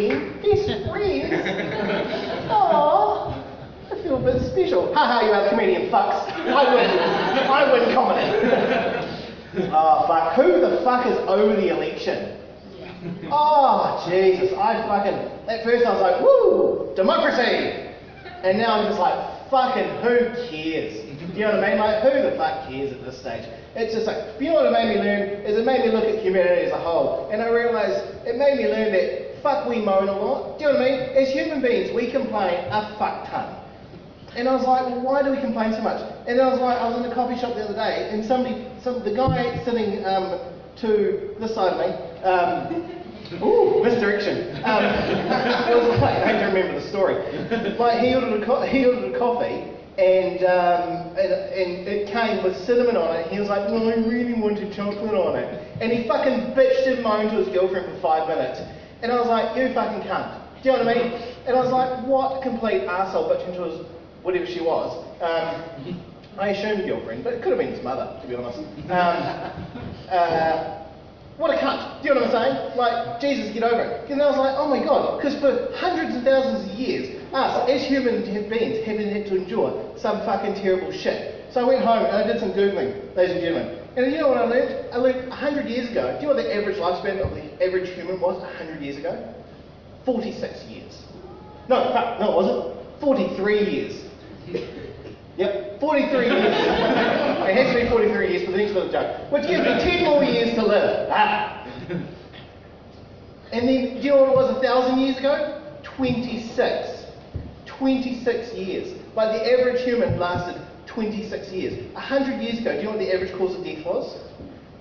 friend. Best friends? Aww. I feel a bit special. Haha, you other comedian fucks. I win comedy. Oh, fuck. Who the fuck is over the election? Oh, Jesus. At first I was like, woo, democracy. And now I'm just like, fucking who cares? Do you know what I mean? Like, who the fuck cares at this stage? It's just like, you know what it made me learn? Is it made me look at humanity as a whole. And I realised it made me learn that, fuck, we moan a lot. Do you know what I mean? As human beings, we complain a fuck ton. And I was like, well, why do we complain so much? And then I was in a coffee shop the other day, and the guy sitting to this side of me, misdirection. It was like, I don't remember the story. Like, he ordered a coffee, and it came with cinnamon on it. He was like, well, I really wanted chocolate on it. And he fucking bitched and moaned to his girlfriend for 5 minutes. And I was like, you fucking cunt. Do you know what I mean? And I was like, what complete arsehole bitching to his whatever she was. I assumed girlfriend, but it could have been his mother, to be honest. What a cunt. Do you know what I'm saying? Like, Jesus, get over it. And I was like, oh my God, because for hundreds and thousands of years, us, as human beings, haven't had to endure some fucking terrible shit. So I went home and I did some Googling, ladies and gentlemen. And you know what I learned? I learned 100 years ago. Do you know what the average lifespan of the average human was 100 years ago? 46 years. No, fuck, no, it wasn't. 43 years. Yep, 43 years. It has to be 43 years for the next little joke. Which gives me 10 more years to live. And then, do you know what it was 1,000 years ago? 26. 26 years. Like the average human lasted 26 years. 100 years ago, do you know what the average cause of death was?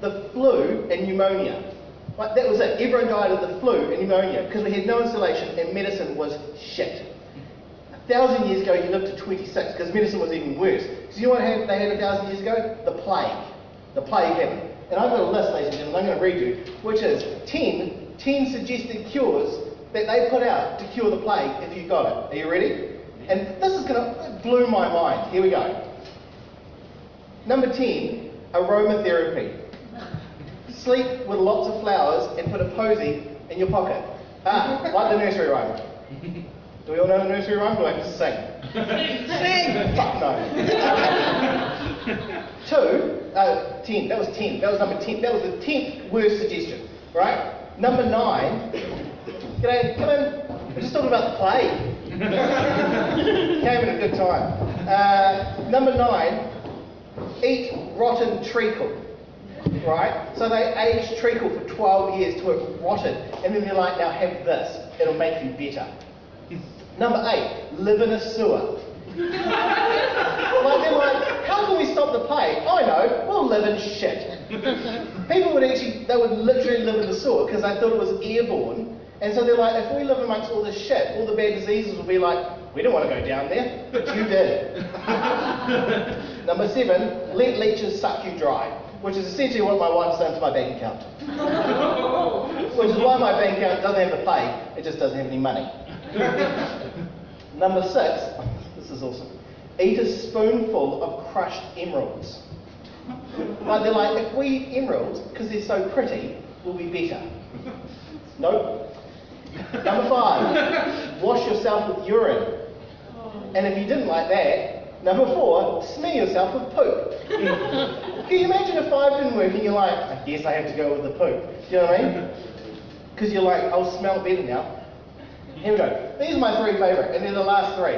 The flu and pneumonia. Like that was it. Everyone died of the flu and pneumonia because we had no insulation and medicine was shit. 1,000 years ago, you lived to 26 because medicine was even worse. Because you know what they had 1,000 years ago? The plague. The plague happened. And I've got a list, ladies and gentlemen, I'm going to read you, which is 10 suggested cures that they put out to cure the plague if you got it. Are you ready? And this is going to blow my mind. Here we go. Number 10, aromatherapy. Sleep with lots of flowers and put a posy in your pocket. Like the nursery rhyme. Do we all know the nursery rhyme? Do I have to sing? Sing! Fuck no. 10. That was 10. That was number 10. That was the 10th worst suggestion. Right? Number 9. G'day, come in. We're just talking about the plague. Came in a good time. Number 9. Eat rotten treacle. Right? So they aged treacle for 12 years till it rotted. And then they're like, now have this. It'll make you better. Number 8, live in a sewer. They're like, how can we stop the plague? I know, we'll live in shit. People would literally live in the sewer because they thought it was airborne. And so they're like, if we live amongst all this shit, all the bad diseases will be like, we don't want to go down there, but you did. Number 7, let leeches suck you dry, which is essentially what my wife's done to my bank account. Which is why my bank account doesn't have the plague, it just doesn't have any money. Number 6, this is awesome. Eat a spoonful of crushed emeralds. Like they're like, if we eat emeralds, because they're so pretty, we'll be better. Nope. Number 5, wash yourself with urine. And if you didn't like that, number 4, smear yourself with poop. Can you imagine if 5 didn't work and you're like, I guess I have to go with the poop. Do you know what I mean? Because you're like, I'll smell better now. Here we go. These are my 3 favourite, and they're the last 3.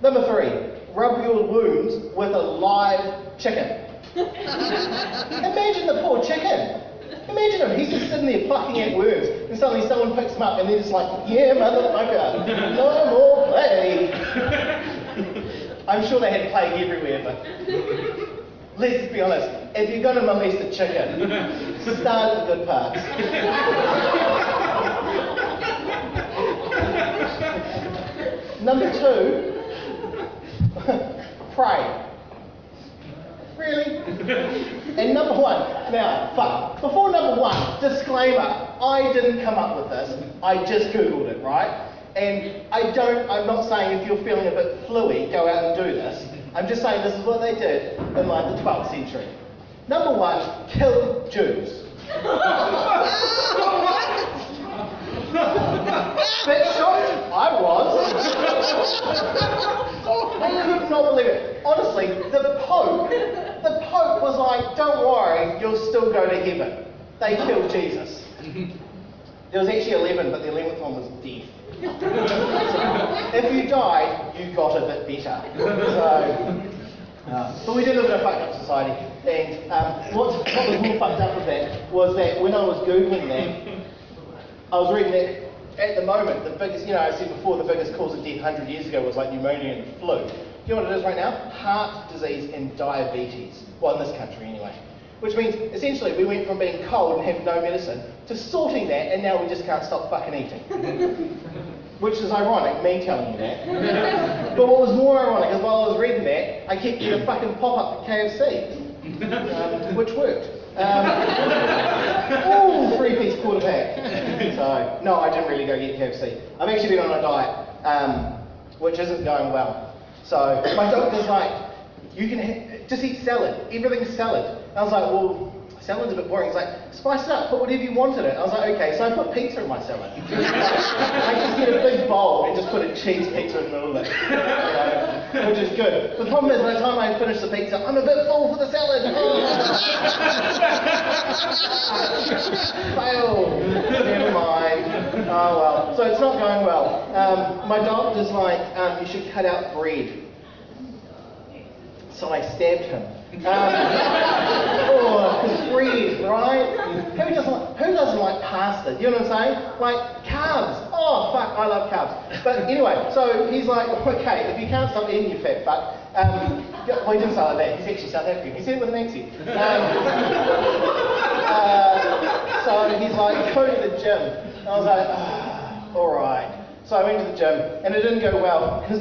Number 3, rub your wounds with a live chicken. Imagine the poor chicken. Imagine him, he's just sitting there plucking at worms, and suddenly someone picks him up, and they're just like, yeah, motherfucker, no more plague. I'm sure they had plague everywhere, but let's be honest, if you're going to molest a chicken, start at the good parts. Number 2, pray. Really? And number 1, now, fuck. Before number 1, disclaimer, I didn't come up with this, I just Googled it, right? And I'm not saying if you're feeling a bit fluey, go out and do this. I'm just saying this is what they did in like the 12th century. Number 1, kill Jews. Bit shocked, I was. I could not believe it. Honestly, the Pope was like, don't worry, you'll still go to heaven. They killed Jesus. There was actually 11, but the 11th one was death. So, if you died, you got a bit better. But we did live in a fucked up society, and what was more fucked up with that was that when I was Googling that, I was reading that at the moment, the biggest, I said before, the biggest cause of death 100 years ago was like pneumonia and flu. Do you know what it is right now? Heart disease and diabetes. Well, in this country anyway. Which means, essentially, we went from being cold and having no medicine to sorting that, and now we just can't stop fucking eating. Which is ironic, me telling you that. But what was more ironic is while I was reading that, I kept getting a fucking pop-up for KFC, which worked. Ooh, 3-piece quarter pack. So, no, I didn't really go get KFC. I've actually been on a diet, which isn't going well. So, my doctor's like, you can just eat salad. Everything's salad. And I was like, well, salad's a bit boring. He's like, spice it up, put whatever you want in it. I was like, okay, so I put pizza in my salad. I just get a big bowl and just put a cheese pizza in the middle of it, which is good. The problem is, by the time I finish the pizza, I'm a bit full for the salad. Fail. Never mind. Oh well. So it's not going well. My doctor's like, you should cut out bread. So I stabbed him. Bread, right? Who doesn't like pasta? You know what I'm saying? Like carbs. Oh fuck, I love carbs. But anyway, so he's like, okay, if you can't stop eating, you fat fuck. Well, he didn't say like that. He's actually South African. He said it with an accent. So he's like, go to the gym. And I was like, all right. So I went to the gym, and it didn't go well because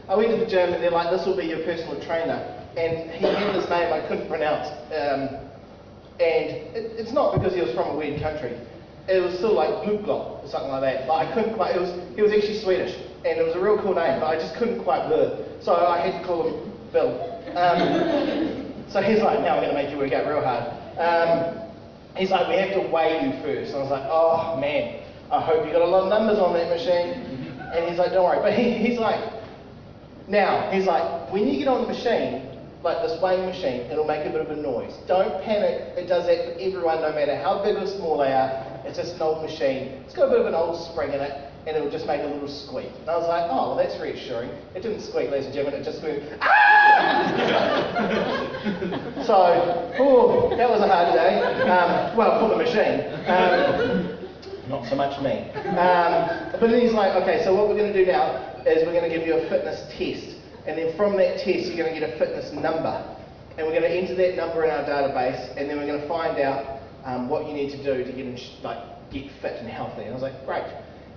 I went to the gym, and they're like, this will be your personal trainer. And he had this name I couldn't pronounce. And it's not because he was from a weird country. It was still like Glukglok or something like that. But I couldn't quite, he was actually Swedish. And it was a real cool name, but I just couldn't quite blur. So I had to call him Bill. So he's like, now I'm going to make you work out real hard. He's like, we have to weigh you first. And I was like, oh man, I hope you got a lot of numbers on that machine. And he's like, don't worry. But he's like, when you get on the machine, like this weighing machine, it'll make a bit of a noise. Don't panic, it does that for everyone, no matter how big or small they are. It's just an old machine. It's got a bit of an old spring in it, and it'll just make a little squeak. And I was like, oh, well, that's reassuring. It didn't squeak, ladies and gentlemen, it just went, ah! So, that was a hard day. Well, for the machine. Not so much me. But then he's like, okay, so what we're going to do now is we're going to give you a fitness test. And then from that test, you're going to get a fitness number. And we're going to enter that number in our database, and then we're going to find out what you need to do to get fit and healthy. And I was like, great.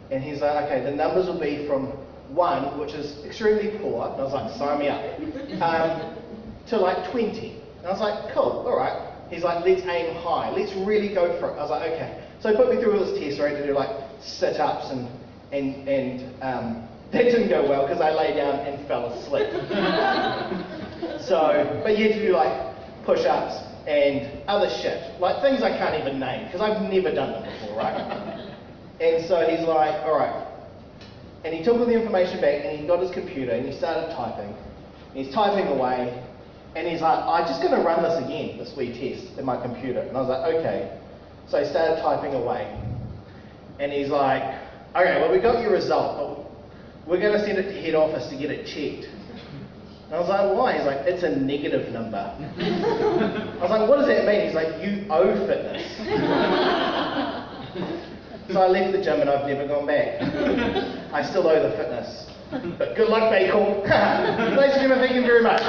And he's like, okay, the numbers will be from 1, which is extremely poor, and I was like, sign me up, to like 20. And I was like, cool, all right. He's like, let's aim high. Let's really go for it. I was like, okay. So he put me through all this test, right, to do like sit-ups and that didn't go well because I lay down and fell asleep. But you had to do like push-ups and other shit, like things I can't even name because I've never done them before, right? And so he's like, all right. And he took all the information back and he got his computer and he started typing. And he's typing away and he's like, I'm just going to run this again, this wee test in my computer. And I was like, okay. So he started typing away. And he's like, okay, well, we got your result, but we're going to send it to head office to get it checked. And I was like, why? He's like, it's a negative number. I was like, what does that mean? He's like, you owe fitness. So I left the gym and I've never gone back. I still owe the fitness. But good luck, Bacon. Ladies and gentlemen, thank you very much.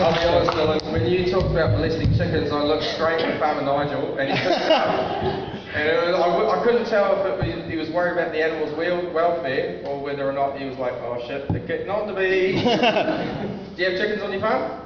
I'll be honest, Dylan, when you talked about molesting chickens, I looked straight at Farmer Nigel and he picked it up. And I couldn't tell if he was worried about the animal's welfare or whether or not he was like, oh shit, they're getting on to me. Do you have chickens on your farm?